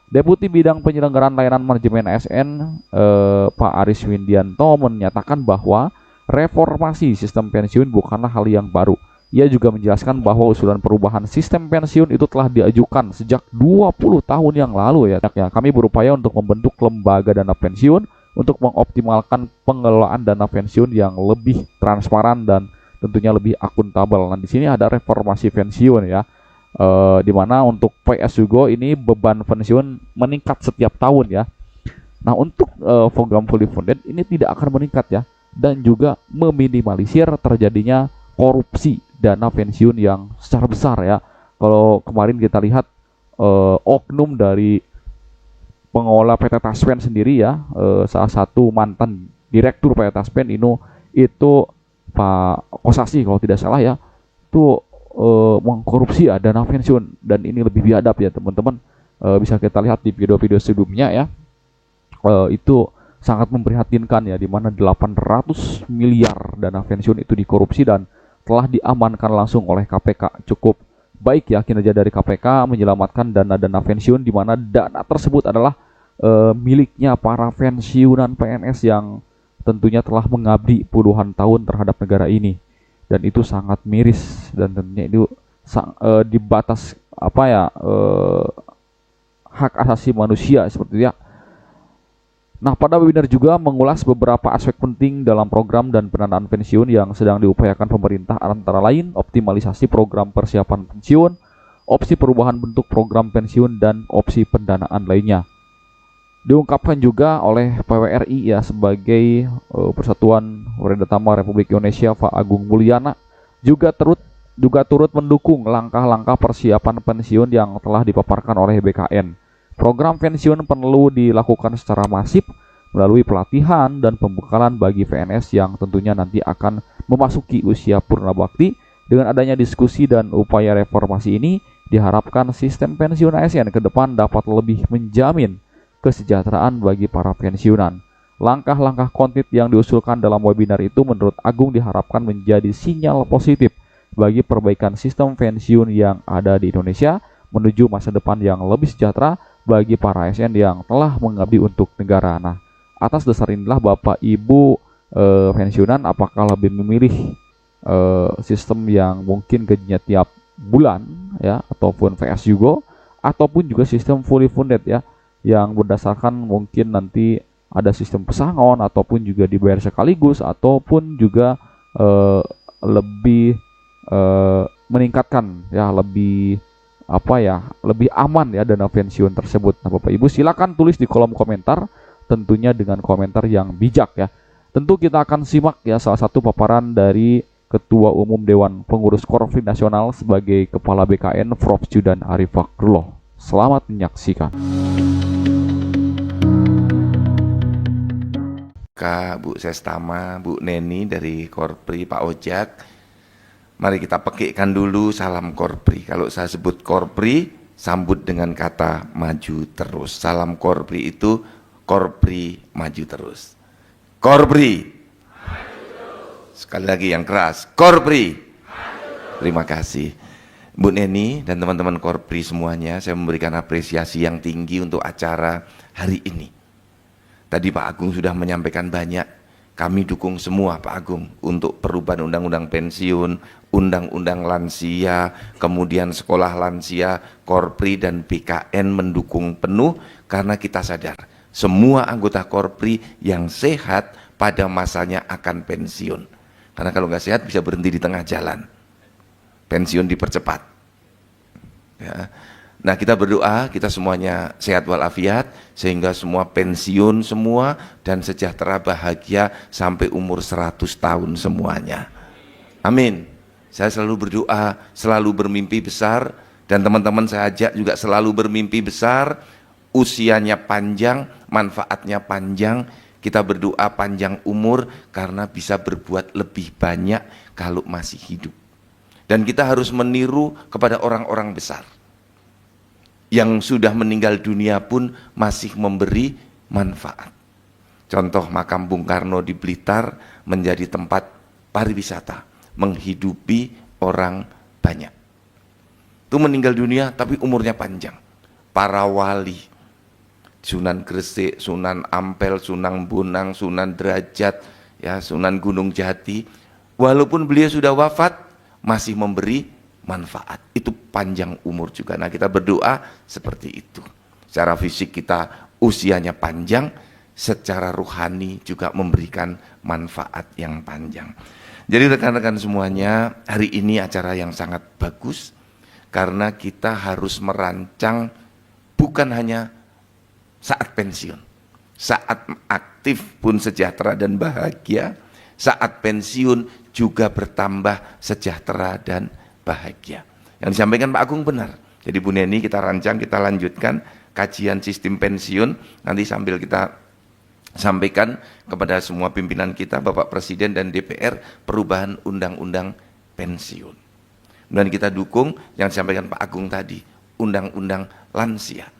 Deputi Bidang Penyelenggaraan Layanan Manajemen ASN Pak Aris Windianto menyatakan bahwa reformasi sistem pensiun bukanlah hal yang baru. Ia juga menjelaskan bahwa usulan perubahan sistem pensiun itu telah diajukan sejak 20 tahun yang lalu ya. Kami berupaya untuk membentuk lembaga dana pensiun untuk mengoptimalkan pengelolaan dana pensiun yang lebih transparan dan tentunya lebih akuntabel. Nah, di sini ada reformasi pensiun ya. Di mana untuk PS Yugo ini beban pensiun meningkat setiap tahun ya. Nah, untuk program fully funded ini tidak akan meningkat ya, dan juga meminimalisir terjadinya korupsi dana pensiun yang secara besar ya. Kalau kemarin kita lihat oknum dari pengelola PT Taspen sendiri ya, salah satu mantan direktur PT Taspen itu Pak Kosasi kalau tidak salah ya, itu mengkorupsi ya dana pensiun, dan ini lebih biadab ya teman-teman. Bisa kita lihat di video-video sebelumnya ya, itu sangat memprihatinkan ya, di mana 800 miliar dana pensiun itu dikorupsi dan telah diamankan langsung oleh KPK. Cukup baik ya kinerja dari KPK menyelamatkan dana-dana pensiun, di mana dana tersebut adalah miliknya para pensiunan PNS yang tentunya telah mengabdi puluhan tahun terhadap negara ini, dan itu sangat miris, dan tentunya itu di batas hak asasi manusia seperti itu ya. Nah, pada webinar juga mengulas beberapa aspek penting dalam program dan pendanaan pensiun yang sedang diupayakan pemerintah, antara lain optimalisasi program persiapan pensiun, opsi perubahan bentuk program pensiun, dan opsi pendanaan lainnya. Diungkapkan juga oleh PWRI ya, sebagai Persatuan Waradhatama Republik Indonesia, Pak Agung Mulyana juga turut mendukung langkah-langkah persiapan pensiun yang telah dipaparkan oleh BKN. Program pensiun perlu dilakukan secara masif melalui pelatihan dan pembekalan bagi PNS yang tentunya nanti akan memasuki usia purnabakti. Dengan adanya diskusi dan upaya reformasi ini, diharapkan sistem pensiun ASN ke depan dapat lebih menjamin kesejahteraan bagi para pensiunan. Langkah-langkah konkret yang diusulkan dalam webinar itu menurut Agung diharapkan menjadi sinyal positif bagi perbaikan sistem pensiun yang ada di Indonesia menuju masa depan yang lebih sejahtera bagi para ASN yang telah mengabdi untuk negara. Nah, atas dasar inilah Bapak Ibu pensiunan apakah lebih memilih sistem yang mungkin gajinya tiap bulan ya, ataupun VS Yugo, ataupun juga sistem fully funded ya, yang berdasarkan mungkin nanti ada sistem pesangon, ataupun juga dibayar sekaligus, ataupun juga lebih meningkatkan ya, lebih lebih aman ya dana pensiun tersebut. Nah, Bapak Ibu silakan tulis di kolom komentar, tentunya dengan komentar yang bijak ya. Tentu kita akan simak ya salah satu paparan dari Ketua Umum Dewan Pengurus Korpri Nasional sebagai Kepala BKN, Prof. Judan Arif Fakrullah. Selamat menyaksikan. Kak Bu Sestama, Bu Neni dari Korpri, Pak Ojak. Mari kita pekikkan dulu salam Korpri. Kalau saya sebut Korpri, sambut dengan kata maju terus. Salam Korpri itu Korpri maju terus. Korpri. Maju terus. Sekali lagi yang keras. Korpri. Maju terus. Terima kasih. Bu Neni dan teman-teman Korpri semuanya, saya memberikan apresiasi yang tinggi untuk acara hari ini. Tadi Pak Agung sudah menyampaikan banyak. Kami dukung semua Pak Agung untuk perubahan undang-undang pensiun, undang-undang lansia, kemudian sekolah lansia. Korpri dan BKN mendukung penuh karena kita sadar semua anggota Korpri yang sehat pada masanya akan pensiun. Karena kalau nggak sehat bisa berhenti di tengah jalan. Pensiun dipercepat. Ya. Nah, kita berdoa kita semuanya sehat walafiat sehingga semua pensiun semua dan sejahtera bahagia sampai umur 100 tahun semuanya. Amin. Saya selalu berdoa, selalu bermimpi besar, dan teman-teman saya ajak juga selalu bermimpi besar, usianya panjang, manfaatnya panjang. Kita berdoa panjang umur karena bisa berbuat lebih banyak kalau masih hidup. Dan kita harus meniru kepada orang-orang besar yang sudah meninggal dunia pun masih memberi manfaat. Contoh makam Bung Karno di Blitar menjadi tempat pariwisata, menghidupi orang banyak. Itu meninggal dunia tapi umurnya panjang. Para wali, Sunan Gresik, Sunan Ampel, Sunan Bonang, Sunan Derajat, ya, Sunan Gunung Jati. Walaupun beliau sudah wafat, masih memberi manfaat. Itu panjang umur juga. Nah, kita berdoa seperti itu. Secara fisik kita usianya panjang, secara rohani juga memberikan manfaat yang panjang. Jadi rekan-rekan semuanya, hari ini acara yang sangat bagus karena kita harus merancang bukan hanya saat pensiun, saat aktif pun sejahtera dan bahagia, saat pensiun juga bertambah sejahtera dan bahagia. Yang disampaikan Pak Agung benar. Jadi Bu Neni kita rancang, kita lanjutkan kajian sistem pensiun, nanti sambil kita sampaikan kepada semua pimpinan kita, Bapak Presiden dan DPR, perubahan undang-undang pensiun. Dan kita dukung yang disampaikan Pak Agung tadi, undang-undang lansia.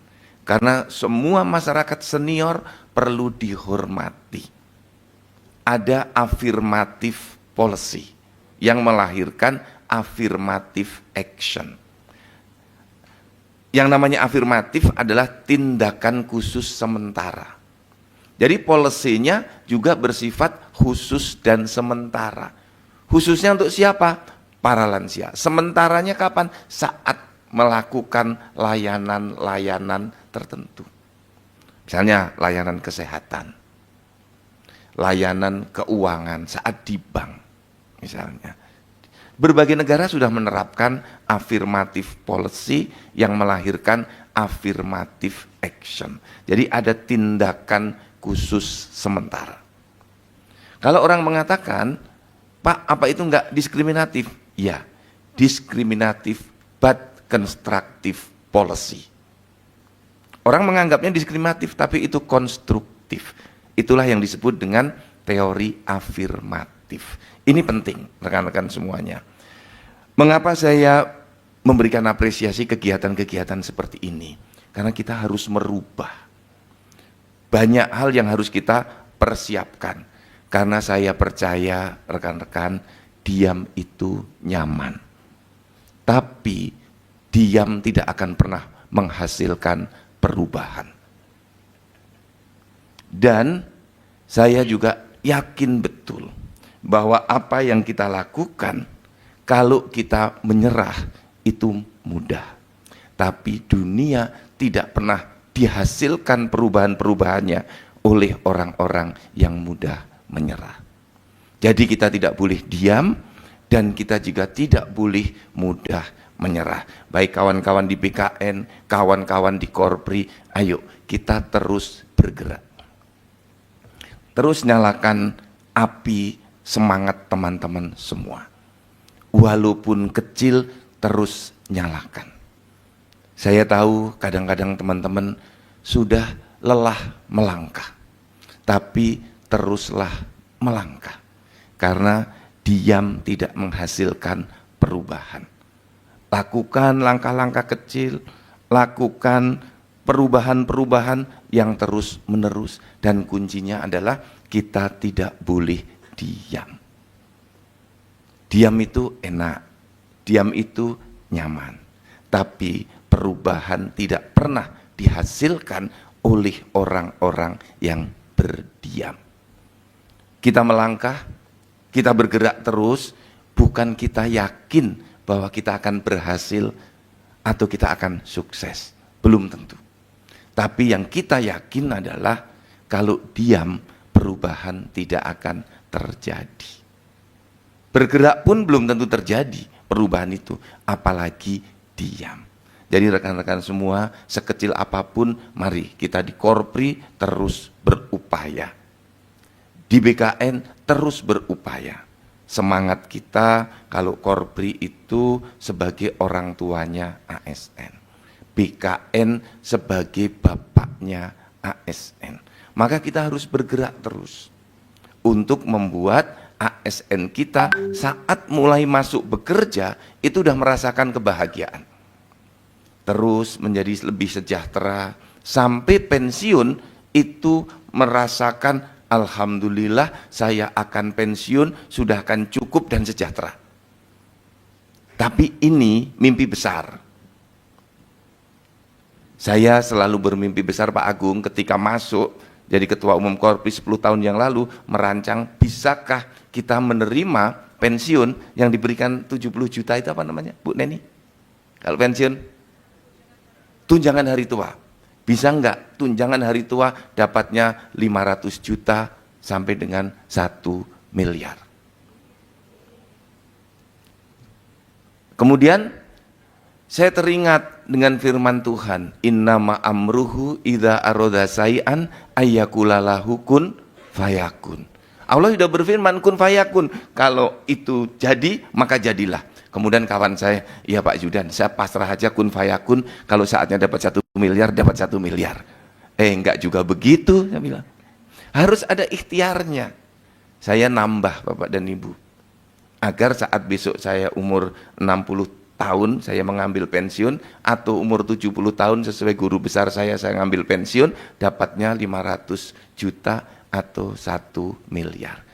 Karena semua masyarakat senior perlu dihormati. Ada affirmative policy yang melahirkan affirmative action. Yang namanya afirmatif adalah tindakan khusus sementara. Jadi polisinya juga bersifat khusus dan sementara. Khususnya untuk siapa? Para lansia. Sementaranya kapan? Saat melakukan layanan-layanan tertentu. Misalnya layanan kesehatan, layanan keuangan saat di bank misalnya. Berbagai negara sudah menerapkan affirmative policy yang melahirkan affirmative action. Jadi ada tindakan khusus sementara. Kalau orang mengatakan, Pak, apa itu enggak diskriminatif? Ya, diskriminatif but constructive policy. Orang menganggapnya diskriminatif, tapi itu konstruktif. Itulah yang disebut dengan teori afirmatif. Ini penting, rekan-rekan semuanya. Mengapa saya memberikan apresiasi kegiatan-kegiatan seperti ini? Karena kita harus merubah. Banyak hal yang harus kita persiapkan. Karena saya percaya rekan-rekan, diam itu nyaman. Tapi diam tidak akan pernah menghasilkan perubahan. Dan saya juga yakin betul bahwa apa yang kita lakukan kalau kita menyerah itu mudah. Tapi dunia tidak pernah dihasilkan perubahan-perubahannya oleh orang-orang yang mudah menyerah. Jadi kita tidak boleh diam dan kita juga tidak boleh mudah menyerah. Baik kawan-kawan di BKN, kawan-kawan di Korpri, ayo kita terus bergerak. Terus nyalakan api semangat teman-teman semua. Walaupun kecil terus nyalakan. Saya tahu kadang-kadang teman-teman sudah lelah melangkah, tapi teruslah melangkah, karena diam tidak menghasilkan perubahan. Lakukan langkah-langkah kecil, lakukan perubahan-perubahan yang terus menerus, dan kuncinya adalah kita tidak boleh diam. Diam itu enak, diam itu nyaman, tapi perubahan tidak pernah dihasilkan oleh orang-orang yang berdiam. Kita melangkah, kita bergerak terus, bukan kita yakin bahwa kita akan berhasil atau kita akan sukses, belum tentu. Tapi yang kita yakin adalah kalau diam, perubahan tidak akan terjadi. Bergerak pun belum tentu terjadi perubahan itu, apalagi diam. Jadi rekan-rekan semua, sekecil apapun, mari kita di Korpri terus berupaya. Di BKN terus berupaya. Semangat kita kalau Korpri itu sebagai orang tuanya ASN. BKN sebagai bapaknya ASN. Maka kita harus bergerak terus untuk membuat ASN kita saat mulai masuk bekerja itu sudah merasakan kebahagiaan. Terus menjadi lebih sejahtera, sampai pensiun itu merasakan alhamdulillah saya akan pensiun, sudah akan cukup dan sejahtera. Tapi ini mimpi besar. Saya selalu bermimpi besar Pak Agung ketika masuk jadi ketua umum Korpri 10 tahun yang lalu merancang bisakah kita menerima pensiun yang diberikan 70 juta itu apa namanya Bu Neni? Kalau pensiun tunjangan hari tua. Bisa enggak tunjangan hari tua dapatnya 500 juta sampai dengan 1 miliar. Kemudian saya teringat dengan firman Tuhan, innama amruhu idza aroda sayan ayyakulalahu kun fayakun. Allah sudah berfirman kun fayakun, kalau itu jadi maka jadilah. Kemudian kawan saya, iya Pak Judan, saya pasrah aja kun fayakun, kalau saatnya dapat 1 miliar, dapat 1 miliar. Enggak juga begitu, saya bilang. Harus ada ikhtiarnya. Saya nambah Bapak dan Ibu. Agar saat besok saya umur 60 tahun saya mengambil pensiun atau umur 70 tahun sesuai guru besar saya ngambil pensiun dapatnya 500 juta atau 1 miliar.